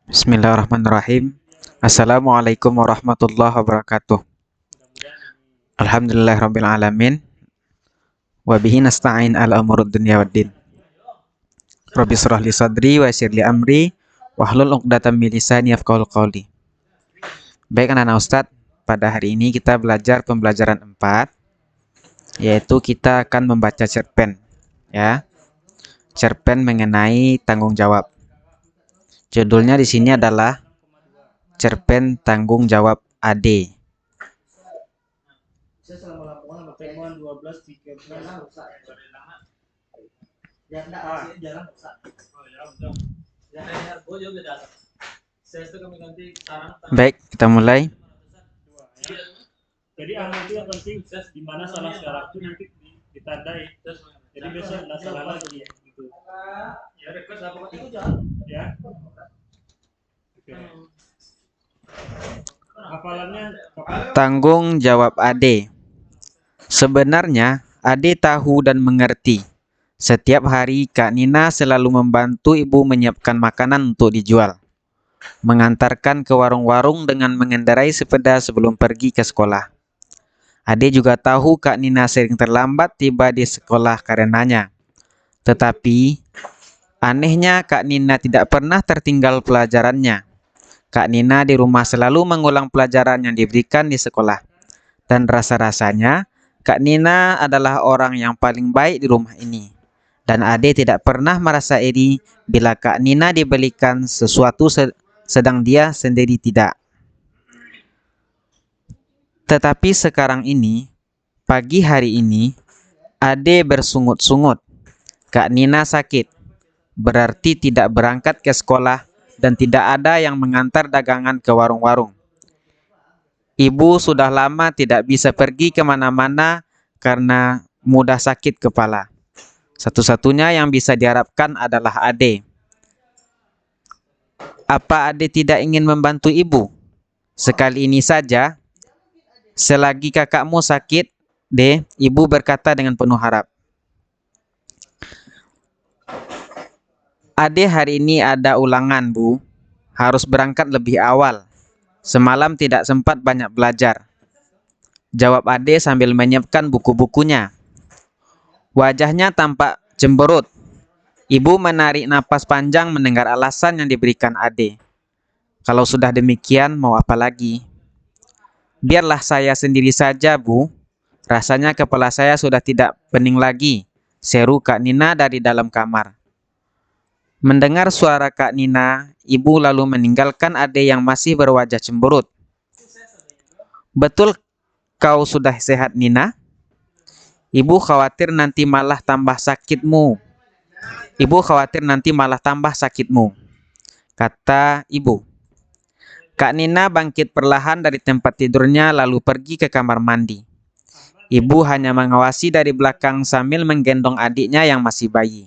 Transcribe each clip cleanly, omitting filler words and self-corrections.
Bismillahirrahmanirrahim. Assalamualaikum warahmatullahi wabarakatuh. Alhamdulillahirabbil alamin. Wa bihi nasta'in ala umurud dunya waddin. Rabbi shrah li sadri wa yassir li amri wahlul 'uqdatam min lisani yafqahul qawli. Baik anak-anak Ustadz, pada hari ini kita belajar pembelajaran 4, yaitu kita akan membaca cerpen, ya. Cerpen mengenai tanggung jawab. Judulnya di sini adalah cerpen tanggung jawab AD. Baik, kita mulai. Jadi amal itu yang penting di mana salah sekarang itu nanti ditandai. Jadi besok nggak salah lagi gitu. Ya record apa itu jangan. Ya. Oke. Hafalannya Tanggung jawab AD. Sebenarnya AD tahu dan mengerti. Setiap hari Kak Nina selalu membantu ibu menyiapkan makanan untuk dijual, mengantarkan ke warung-warung dengan mengendarai sepeda sebelum pergi ke sekolah. Ade juga tahu Kak Nina sering terlambat tiba di sekolah karenanya. Tetapi, anehnya Kak Nina tidak pernah tertinggal pelajarannya. Kak Nina di rumah selalu mengulang pelajaran yang diberikan di sekolah. Dan rasa-rasanya, Kak Nina adalah orang yang paling baik di rumah ini. Dan Ade tidak pernah merasa iri bila Kak Nina dibelikan sesuatu sedang dia sendiri tidak. Tetapi sekarang ini, pagi hari ini, Ade bersungut-sungut. Kak Nina sakit, berarti tidak berangkat ke sekolah dan tidak ada yang mengantar dagangan ke warung-warung. Ibu sudah lama tidak bisa pergi kemana-mana karena mudah sakit kepala. Satu-satunya yang bisa diharapkan adalah Ade. Apa Ade tidak ingin membantu ibu? Sekali ini saja. Selagi kakakmu sakit, De, ibu berkata dengan penuh harap. Ade hari ini ada ulangan, Bu. Harus berangkat lebih awal. Semalam tidak sempat banyak belajar. Jawab Ade sambil menyiapkan buku-bukunya. Wajahnya tampak cemberut. Ibu menarik napas panjang mendengar alasan yang diberikan Ade. Kalau sudah demikian, mau apa lagi? Biarlah saya sendiri saja, Bu. Rasanya kepala saya sudah tidak pening lagi, seru Kak Nina dari dalam kamar. Mendengar suara Kak Nina, ibu lalu meninggalkan Ade yang masih berwajah cemberut. Betul kau sudah sehat, Nina? Ibu khawatir nanti malah tambah sakitmu. Ibu khawatir nanti malah tambah sakitmu, kata ibu. Kak Nina bangkit perlahan dari tempat tidurnya lalu pergi ke kamar mandi. Ibu hanya mengawasi dari belakang sambil menggendong adiknya yang masih bayi.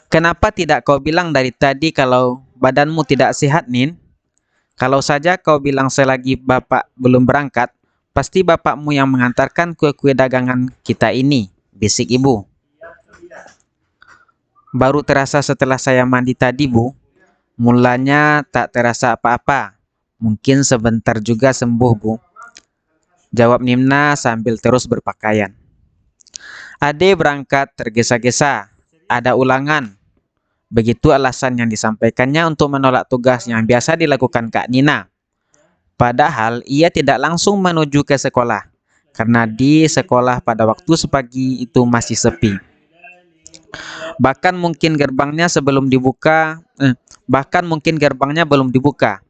Kenapa tidak kau bilang dari tadi kalau badanmu tidak sehat, Nin? Kalau saja kau bilang selagi bapak belum berangkat, pasti bapakmu yang mengantarkan kue-kue dagangan kita ini, bisik ibu. Baru terasa setelah saya mandi tadi, Bu. Mulanya tak terasa apa-apa. Mungkin sebentar juga sembuh, Bu. Jawab Nina sambil terus berpakaian. Ade berangkat tergesa-gesa. Ada ulangan. Begitu alasan yang disampaikannya untuk menolak tugas yang biasa dilakukan Kak Nina. Padahal ia tidak langsung menuju ke sekolah. Karena di sekolah pada waktu sepagi itu masih sepi. Bahkan mungkin gerbangnya belum dibuka.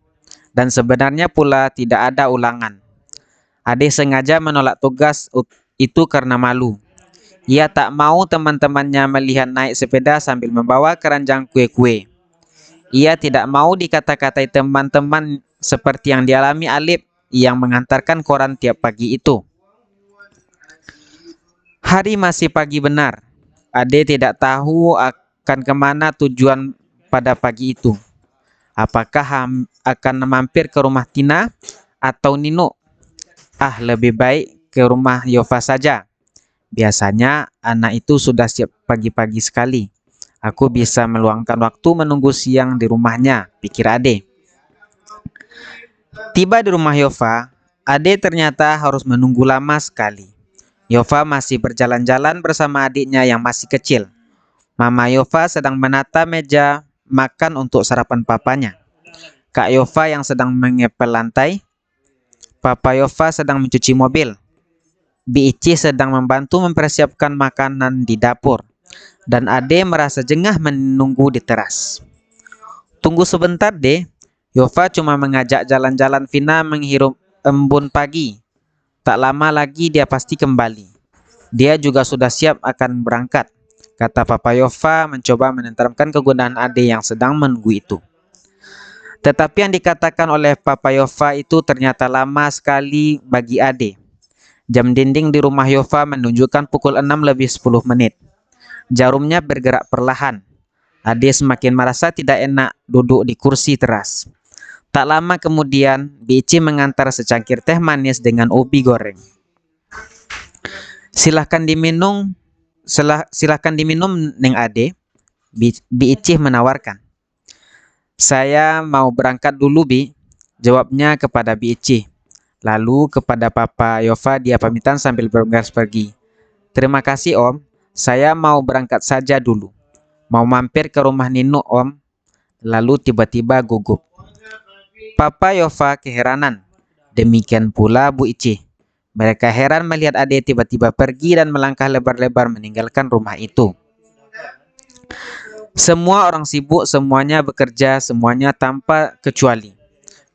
Dan sebenarnya pula tidak ada ulangan. Ade sengaja menolak tugas itu karena malu. Ia tak mau teman-temannya melihat naik sepeda sambil membawa keranjang kue-kue. Ia tidak mau dikata-katai teman-teman seperti yang dialami Alip yang mengantarkan koran tiap pagi itu. Hari masih pagi benar. Ade tidak tahu akan kemana tujuan pada pagi itu. Apakah akan mampir ke rumah Tina atau Nino? Lebih baik ke rumah Yova saja. Biasanya anak itu sudah siap pagi-pagi sekali. Aku bisa meluangkan waktu menunggu siang di rumahnya, pikir Ade. Tiba di rumah Yova, Ade ternyata harus menunggu lama sekali. Yova masih berjalan-jalan bersama adiknya yang masih kecil. Mama Yova sedang menata meja makan untuk sarapan papanya. Kak Yova yang sedang mengepel lantai. Papa Yova sedang mencuci mobil. Bi Ici sedang membantu mempersiapkan makanan di dapur. Dan Ade merasa jengah menunggu di teras. Tunggu sebentar deh. Yova cuma mengajak jalan-jalan Vina menghirup embun pagi. Tak lama lagi dia pasti kembali. Dia juga sudah siap akan berangkat, kata Papa Yova mencoba menenteramkan kegundahan Ade yang sedang menunggu itu. Tetapi yang dikatakan oleh Papa Yova itu ternyata lama sekali bagi Ade. Jam dinding di rumah Yova menunjukkan pukul 6 lebih 10 menit. Jarumnya bergerak perlahan. Ade semakin merasa tidak enak duduk di kursi teras. Tak lama kemudian, Bici mengantar secangkir teh manis dengan ubi goreng. Silahkan diminum, silahkan diminum, Neng Ade. Bici menawarkan. Saya mau berangkat dulu, Bi, jawabnya kepada Bici. Lalu kepada Papa Yova dia pamitan sambil bergegas pergi. Terima kasih, Om. Saya mau berangkat saja dulu. Mau mampir ke rumah Nino, Om. Lalu tiba-tiba gugup. Papa Yova keheranan. Demikian pula Bu Ici. Mereka heran melihat Ade tiba-tiba pergi dan melangkah lebar-lebar meninggalkan rumah itu. Semua orang sibuk, semuanya bekerja, semuanya tanpa kecuali.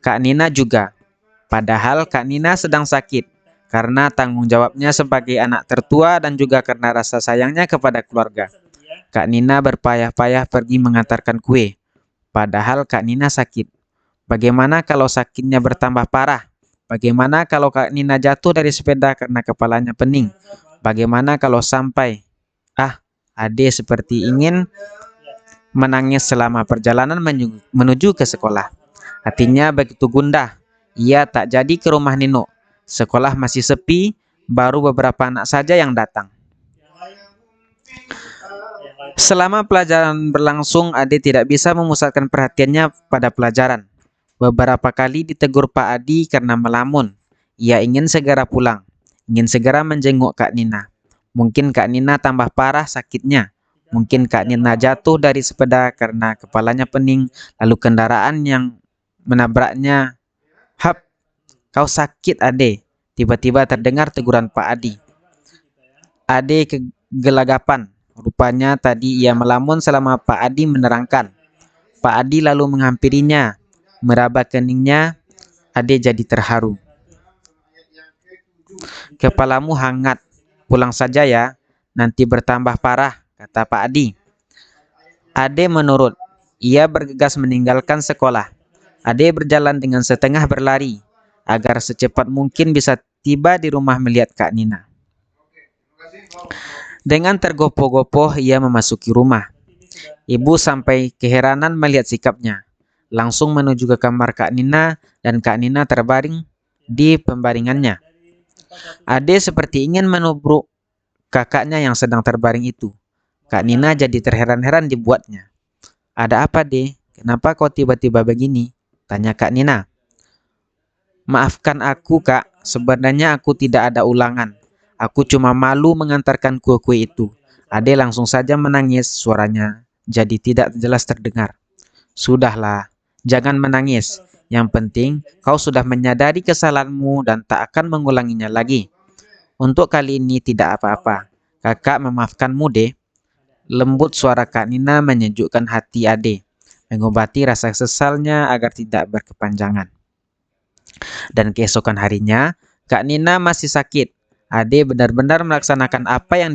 Kak Nina juga. Padahal Kak Nina sedang sakit. Karena tanggung jawabnya sebagai anak tertua dan juga karena rasa sayangnya kepada keluarga. Kak Nina berpayah-payah pergi mengantarkan kue. Padahal Kak Nina sakit. Bagaimana kalau sakitnya bertambah parah? Bagaimana kalau Kak Nina jatuh dari sepeda karena kepalanya pening? Bagaimana kalau sampai... Ade seperti ingin menangis selama perjalanan menuju ke sekolah. Hatinya begitu gundah. Ia tak jadi ke rumah Nino. Sekolah masih sepi, baru beberapa anak saja yang datang. Selama pelajaran berlangsung, Ade tidak bisa memusatkan perhatiannya pada pelajaran. Beberapa kali ditegur Pak Adi karena melamun. Ia ingin segera pulang, ingin segera menjenguk Kak Nina. Mungkin Kak Nina tambah parah sakitnya. Mungkin Kak Nina jatuh dari sepeda karena kepalanya pening, lalu kendaraan yang menabraknya. Hap, kau sakit, Ade. Tiba-tiba terdengar teguran Pak Adi. Ade kegelagapan. Rupanya tadi ia melamun selama Pak Adi menerangkan. Pak Adi lalu menghampirinya, meraba keningnya. Ade jadi terharu. Kepalamu hangat. Pulang saja ya. Nanti bertambah parah, kata Pak Adi. Ade menurut. Ia bergegas meninggalkan sekolah. Ade berjalan dengan setengah berlari agar secepat mungkin bisa tiba di rumah melihat Kak Nina. Dengan tergopoh-gopoh ia memasuki rumah. Ibu sampai keheranan melihat sikapnya. Langsung menuju ke kamar Kak Nina dan Kak Nina terbaring di pembaringannya. Ade seperti ingin menubruk kakaknya yang sedang terbaring itu. Kak Nina jadi terheran-heran dibuatnya. Ada apa, De? Kenapa kau tiba-tiba begini? Tanya Kak Nina. Maafkan aku, Kak. Sebenarnya aku tidak ada ulangan. Aku cuma malu mengantarkan kue-kue itu. Ade langsung saja menangis, suaranya jadi tidak jelas terdengar. Sudahlah, jangan menangis. Yang penting, kau sudah menyadari kesalahanmu dan tak akan mengulanginya lagi. Untuk kali ini tidak apa-apa. Kakak memaafkanmu, De. Lembut suara Kak Nina menyejukkan hati Ade, mengobati rasa sesalnya agar tidak berkepanjangan. Dan keesokan harinya, Kak Nina masih sakit. Ade benar-benar melaksanakan apa yang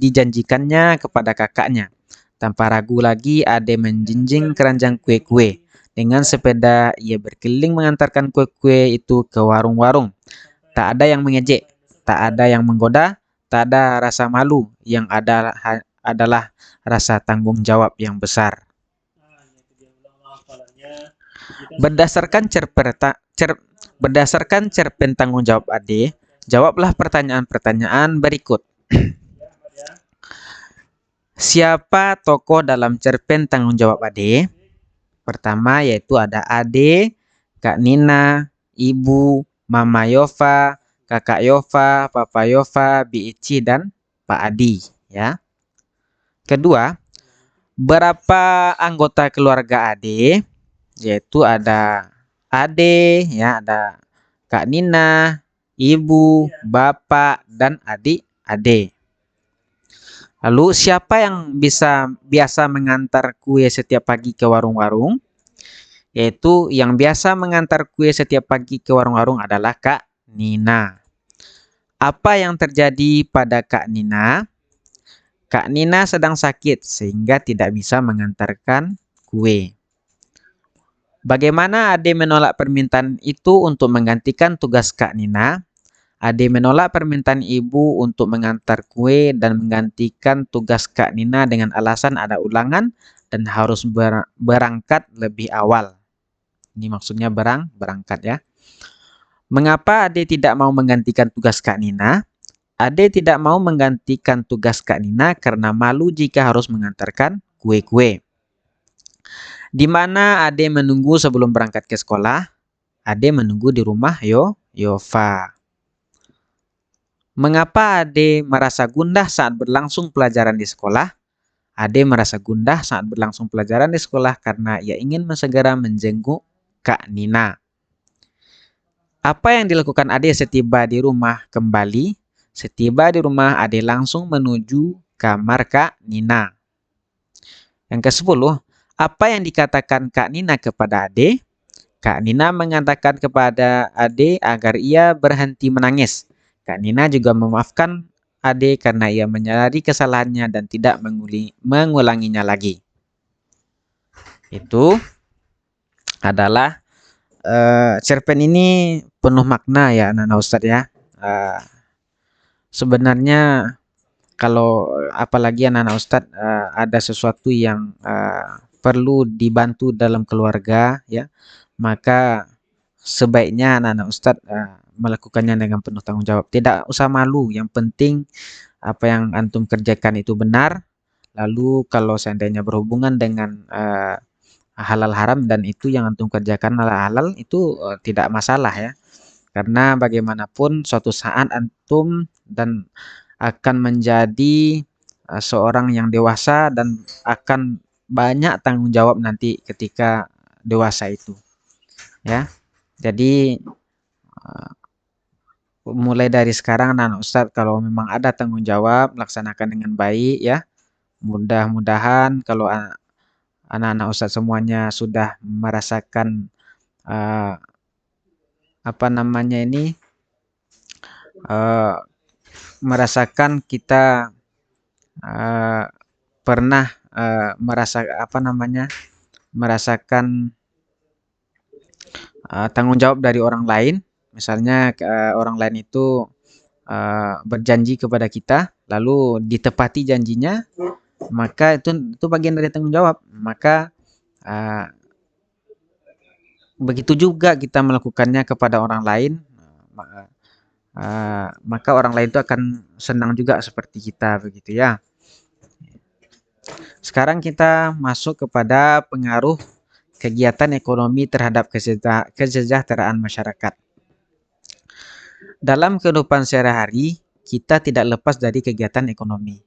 dijanjikannya kepada kakaknya. Tanpa ragu lagi, Ade menjinjing keranjang kue-kue. Dengan sepeda, ia berkeliling mengantarkan kue-kue itu ke warung-warung. Tak ada yang mengejek, tak ada yang menggoda, tak ada rasa malu. Yang adalah rasa tanggung jawab yang besar. Berdasarkan cerpen tanggung jawab Ade, jawablah pertanyaan-pertanyaan berikut. Siapa tokoh dalam cerpen Tanggung Jawab Ade? Pertama yaitu ada Ade, Kak Nina, Ibu, Mama Yova, Kakak Yova, Papa Yova, Bi Ici, dan Pak Adi. Ya. Kedua, berapa anggota keluarga Ade? Yaitu ada Ade, ya, ada Kak Nina, Ibu, Bapak, dan adik Ade. Lalu siapa yang biasa mengantar kue setiap pagi ke warung-warung? Yaitu yang biasa mengantar kue setiap pagi ke warung-warung adalah Kak Nina. Apa yang terjadi pada Kak Nina? Kak Nina sedang sakit sehingga tidak bisa mengantarkan kue. Bagaimana Ade menolak permintaan itu untuk menggantikan tugas Kak Nina? Ade menolak permintaan ibu untuk mengantar kue dan menggantikan tugas Kak Nina dengan alasan ada ulangan dan harus berangkat lebih awal. Ini maksudnya berangkat ya. Mengapa Ade tidak mau menggantikan tugas Kak Nina? Ade tidak mau menggantikan tugas Kak Nina karena malu jika harus mengantarkan kue-kue. Di mana Ade menunggu sebelum berangkat ke sekolah? Ade menunggu di rumah Yova. Mengapa Ade merasa gundah saat berlangsung pelajaran di sekolah? Ade merasa gundah saat berlangsung pelajaran di sekolah karena ia ingin segera menjenguk Kak Nina. Apa yang dilakukan Ade setiba di rumah kembali? Setiba di rumah, Ade langsung menuju kamar Kak Nina. Yang ke-10, apa yang dikatakan Kak Nina kepada Ade? Kak Nina mengatakan kepada Ade agar ia berhenti menangis. Kak Nina juga memaafkan Ade karena ia menyadari kesalahannya dan tidak mengulanginya lagi. Itu adalah cerpen ini penuh makna ya anak-anak Ustadz ya. Sebenarnya kalau apalagi anak-anak Ustadz ada sesuatu yang perlu dibantu dalam keluarga ya, maka sebaiknya anak-anak Ustadz melakukannya dengan penuh tanggung jawab. Tidak usah malu, yang penting apa yang antum kerjakan itu benar. Lalu kalau seandainya berhubungan dengan halal haram dan itu yang antum kerjakan halal itu tidak masalah ya. Karena bagaimanapun suatu saat antum dan akan menjadi seorang yang dewasa dan akan banyak tanggung jawab nanti ketika dewasa itu. Ya. Jadi mulai dari sekarang anak Ustadz kalau memang ada tanggung jawab laksanakan dengan baik ya. Mudah-mudahan kalau anak-anak Ustadz semuanya sudah merasakan apa namanya ini merasakan kita pernah merasakan tanggung jawab dari orang lain. Misalnya orang lain itu berjanji kepada kita, lalu ditepati janjinya, maka itu bagian dari tanggung jawab. Maka begitu juga kita melakukannya kepada orang lain, maka orang lain itu akan senang juga seperti kita begitu ya. Sekarang kita masuk kepada pengaruh kegiatan ekonomi terhadap kesejahteraan masyarakat. Dalam kehidupan sehari-hari, kita tidak lepas dari kegiatan ekonomi.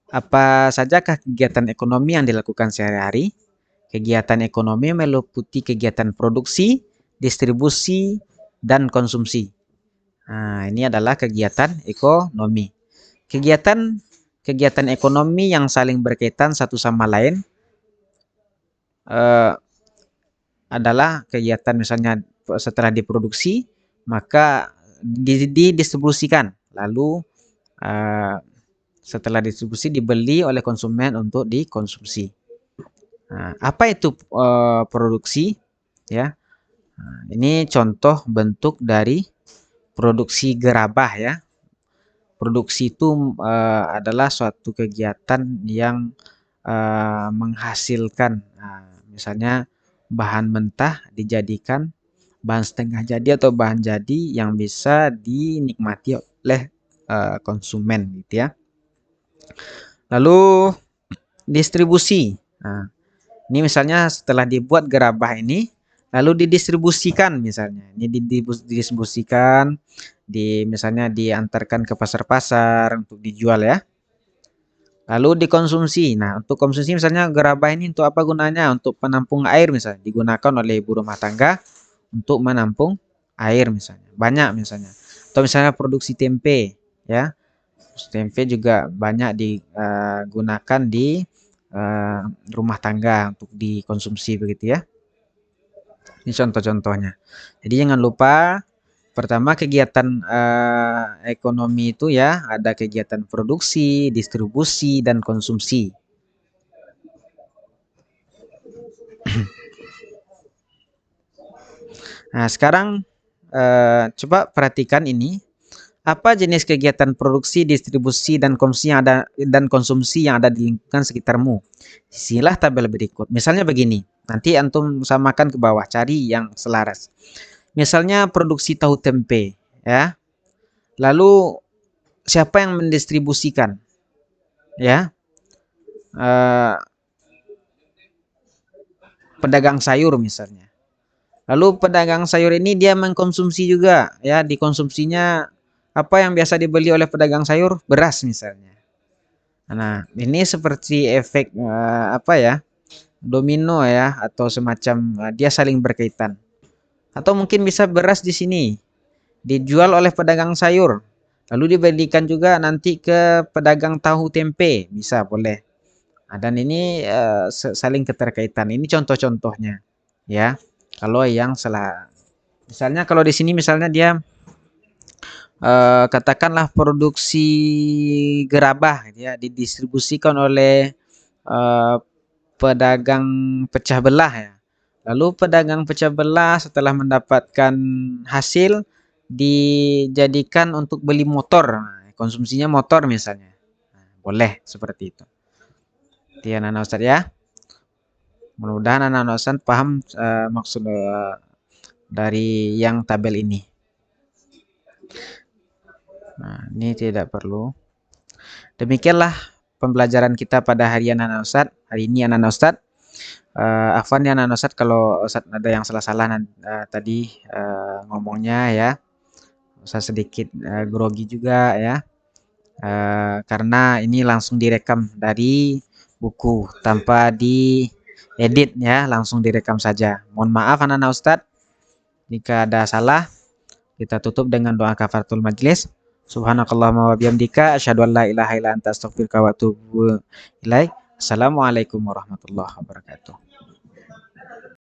Apa sajakah kegiatan ekonomi yang dilakukan sehari-hari? Kegiatan ekonomi meliputi kegiatan produksi, distribusi, dan konsumsi. Ini adalah kegiatan ekonomi. Kegiatan ekonomi yang saling berkaitan satu sama lain adalah kegiatan misalnya setelah diproduksi maka didistribusikan, lalu setelah distribusi dibeli oleh konsumen untuk dikonsumsi. Apa itu produksi? Ya, ini contoh bentuk dari produksi gerabah ya. Produksi itu adalah suatu kegiatan yang menghasilkan, misalnya bahan mentah dijadikan bahan setengah jadi atau bahan jadi yang bisa dinikmati oleh konsumen gitu ya. Lalu distribusi. Nah, ini misalnya setelah dibuat gerabah ini, lalu didistribusikan misalnya. Ini didistribusikan, misalnya diantarkan ke pasar-pasar untuk dijual ya. Lalu dikonsumsi. Nah, untuk konsumsi misalnya gerabah ini untuk apa gunanya? Untuk penampung air misalnya. Digunakan oleh ibu rumah tangga untuk menampung air misalnya. Banyak misalnya. Atau misalnya produksi tempe ya. Tempe juga banyak digunakan di rumah tangga untuk dikonsumsi begitu ya. Ini contoh-contohnya. Jadi jangan lupa pertama kegiatan ekonomi itu ya ada kegiatan produksi, distribusi dan konsumsi. Nah, sekarang coba perhatikan ini. Apa jenis kegiatan produksi, distribusi, dan konsumsi yang ada di lingkungan sekitarmu? Sisilah tabel berikut. Misalnya begini, nanti antum samakan ke bawah, cari yang selaras. Misalnya produksi tahu tempe, ya. Lalu siapa yang mendistribusikan? Ya, eh, pedagang sayur misalnya. Lalu pedagang sayur ini dia mengkonsumsi juga, ya. Dikonsumsinya apa yang biasa dibeli oleh pedagang sayur? Beras misalnya. Nah, ini seperti efek apa ya? Domino ya atau semacam dia saling berkaitan. Atau mungkin bisa beras di sini dijual oleh pedagang sayur. Lalu dibelikan juga nanti ke pedagang tahu tempe, bisa boleh. Nah, dan ini saling keterkaitan. Ini contoh-contohnya ya. Kalau yang salah misalnya kalau di sini misalnya dia katakanlah produksi gerabah gitu ya didistribusikan oleh eh, pedagang pecah belah ya. Lalu pedagang pecah belah setelah mendapatkan hasil dijadikan untuk beli motor. Nah, konsumsinya motor misalnya. Nah, boleh seperti itu. Itu ya anak Ustadz ya. Mudah-mudahan anak Ustadz paham maksud dari yang tabel ini. Nah, ini tidak perlu. Demikianlah pembelajaran kita pada hari anak Ustadz. Hari ini anak Ustadz. Afwan ya anak Ustadz kalau Ustadz ada yang salah-salah tadi ngomongnya ya. Ustadz sedikit grogi juga ya. Karena ini langsung direkam dari buku tanpa diedit ya, langsung direkam saja. Mohon maaf anak-anak Ustadz jika ada salah. Kita tutup dengan doa kafaratul majlis. Subhanakallahumma wa bihamdika asyhadu an la ilaha illa anta astaghfiruka wa atubu ilaik. Assalamualaikum warahmatullahi wabarakatuh.